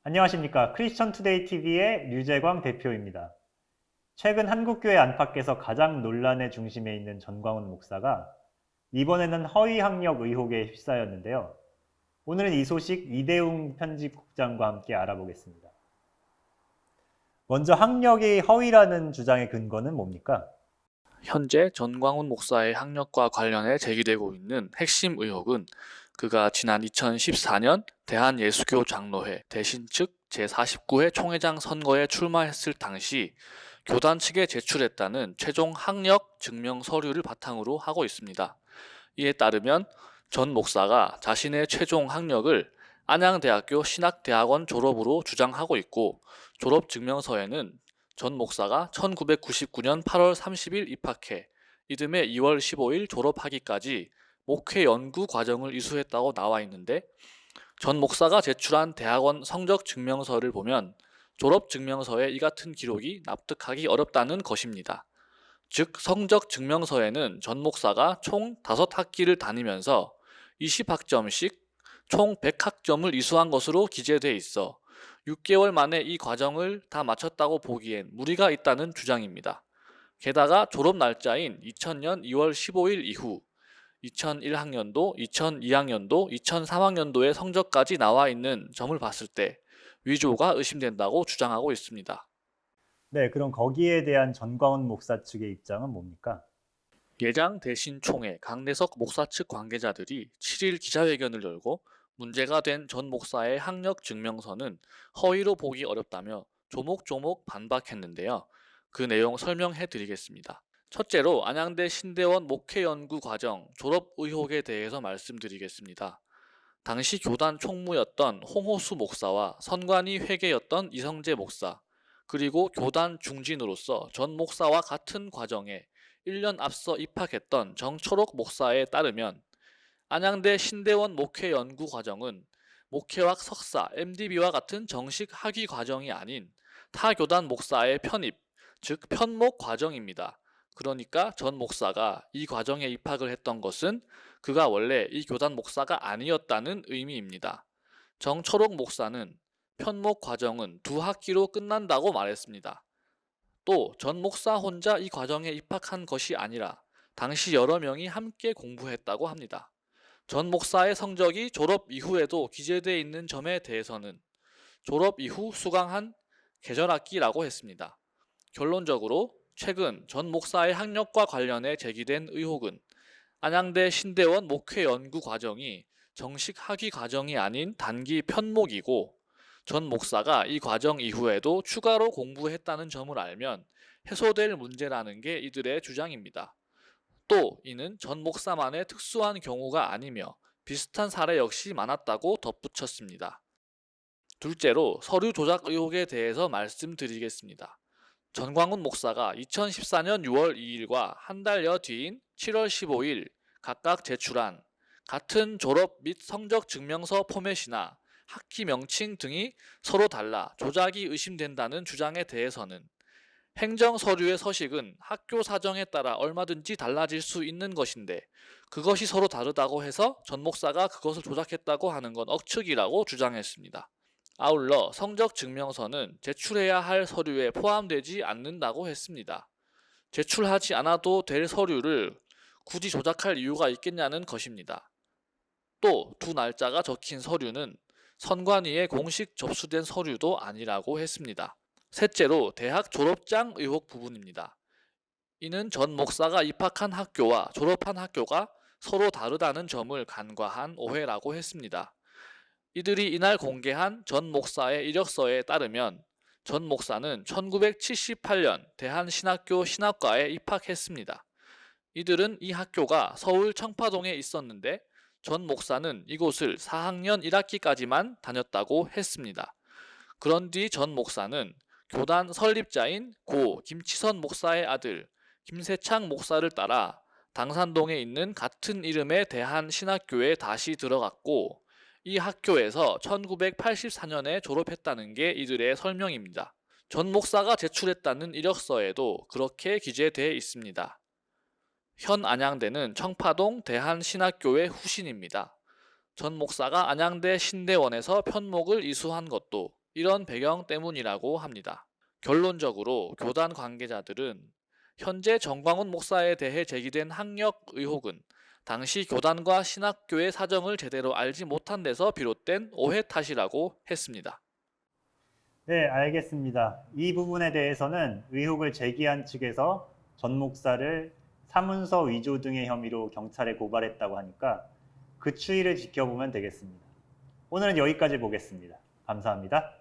안녕하십니까. 크리스천 투데이 TV의 류재광 대표입니다. 최근 한국교회 안팎에서 가장 논란의 중심에 있는 전광훈 목사가 이번에는 허위 학력 의혹에 휩싸였는데요. 오늘은 이 소식 이대웅 편집국장과 함께 알아보겠습니다. 먼저 학력이 허위라는 주장의 근거는 뭡니까? 현재 전광훈 목사의 학력과 관련해 제기되고 있는 핵심 의혹은 그가 지난 2014년 대한예수교 장로회 대신 측 제49회 총회장 선거에 출마했을 당시 교단 측에 제출했다는 최종 학력 증명 서류를 바탕으로 하고 있습니다. 이에 따르면 전 목사가 자신의 최종 학력을 안양대학교 신학대학원 졸업으로 주장하고 있고, 졸업증명서에는 전 목사가 1999년 8월 30일 입학해 이듬해 2월 15일 졸업하기까지 목회 연구 과정을 이수했다고 나와 있는데, 전 목사가 제출한 대학원 성적 증명서를 보면 졸업 증명서에 이 같은 기록이 납득하기 어렵다는 것입니다. 즉, 성적 증명서에는 전 목사가 총 5학기를 다니면서 20학점씩 총 100학점을 이수한 것으로 기재돼 있어 6개월 만에 이 과정을 다 마쳤다고 보기엔 무리가 있다는 주장입니다. 게다가 졸업 날짜인 2000년 2월 15일 이후 2001학년도, 2002학년도, 2003학년도의 성적까지 나와 있는 점을 봤을 때 위조가 의심된다고 주장하고 있습니다. 네, 그럼 거기에 대한 전광훈 목사 측의 입장은 뭡니까? 예장 대신 총회 강대석 목사 측 관계자들이 7일 기자회견을 열고 문제가 된 전 목사의 학력 증명서는 허위로 보기 어렵다며 조목조목 반박했는데요. 그 내용 설명해 드리겠습니다. 첫째로 안양대 신대원 목회연구과정 졸업 의혹에 대해서 말씀드리겠습니다. 당시 교단 총무였던 홍호수 목사와 선관위 회계였던 이성재 목사, 그리고 교단 중진으로서 전 목사와 같은 과정에 1년 앞서 입학했던 정초록 목사에 따르면 안양대 신대원 목회연구과정은 목회학 석사, MDB와 같은 정식 학위 과정이 아닌 타 교단 목사의 편입, 즉 편목 과정입니다. 그러니까 전 목사가 이 과정에 입학을 했던 것은 그가 원래 이 교단 목사가 아니었다는 의미입니다. 정초록 목사는 편목 과정은 2학기로 끝난다고 말했습니다. 또 전 목사 혼자 이 과정에 입학한 것이 아니라 당시 여러 명이 함께 공부했다고 합니다. 전 목사의 성적이 졸업 이후에도 기재되어 있는 점에 대해서는 졸업 이후 수강한 계절학기라고 했습니다. 결론적으로 최근 전 목사의 학력과 관련해 제기된 의혹은 안양대 신대원 목회 연구 과정이 정식 학위 과정이 아닌 단기 편목이고, 전 목사가 이 과정 이후에도 추가로 공부했다는 점을 알면 해소될 문제라는 게 이들의 주장입니다. 또 이는 전 목사만의 특수한 경우가 아니며 비슷한 사례 역시 많았다고 덧붙였습니다. 둘째로 서류 조작 의혹에 대해서 말씀드리겠습니다. 전광훈 목사가 2014년 6월 2일과 한 달여 뒤인 7월 15일 각각 제출한 같은 졸업 및 성적 증명서 포맷이나 학기 명칭 등이 서로 달라 조작이 의심된다는 주장에 대해서는 행정 서류의 서식은 학교 사정에 따라 얼마든지 달라질 수 있는 것인데 그것이 서로 다르다고 해서 전 목사가 그것을 조작했다고 하는 건 억측이라고 주장했습니다. 아울러 성적 증명서는 제출해야 할 서류에 포함되지 않는다고 했습니다. 제출하지 않아도 될 서류를 굳이 조작할 이유가 있겠냐는 것입니다. 또 두 날짜가 적힌 서류는 선관위에 공식 접수된 서류도 아니라고 했습니다. 셋째로 대학 졸업장 의혹 부분입니다. 이는 전 목사가 입학한 학교와 졸업한 학교가 서로 다르다는 점을 간과한 오해라고 했습니다. 이들이 이날 공개한 전 목사의 이력서에 따르면 전 목사는 1978년 대한신학교 신학과에 입학했습니다. 이들은 이 학교가 서울 청파동에 있었는데 전 목사는 이곳을 4학년 1학기까지만 다녔다고 했습니다. 그런 뒤 전 목사는 교단 설립자인 고 김치선 목사의 아들 김세창 목사를 따라 당산동에 있는 같은 이름의 대한신학교에 다시 들어갔고, 이 학교에서 1984년에 졸업했다는 게 이들의 설명입니다. 전 목사가 제출했다는 이력서에도 그렇게 기재되어 있습니다. 현 안양대는 청파동 대한신학교의 후신입니다. 전 목사가 안양대 신대원에서 편목을 이수한 것도 이런 배경 때문이라고 합니다. 결론적으로 교단 관계자들은 현재 정광훈 목사에 대해 제기된 학력 의혹은 당시 교단과 신학교의 사정을 제대로 알지 못한 데서 비롯된 오해 탓이라고 했습니다. 네, 알겠습니다. 이 부분에 대해서는 의혹을 제기한 측에서 전 목사를 사문서 위조 등의 혐의로 경찰에 고발했다고 하니까 그 추이를 지켜보면 되겠습니다. 오늘은 여기까지 보겠습니다. 감사합니다.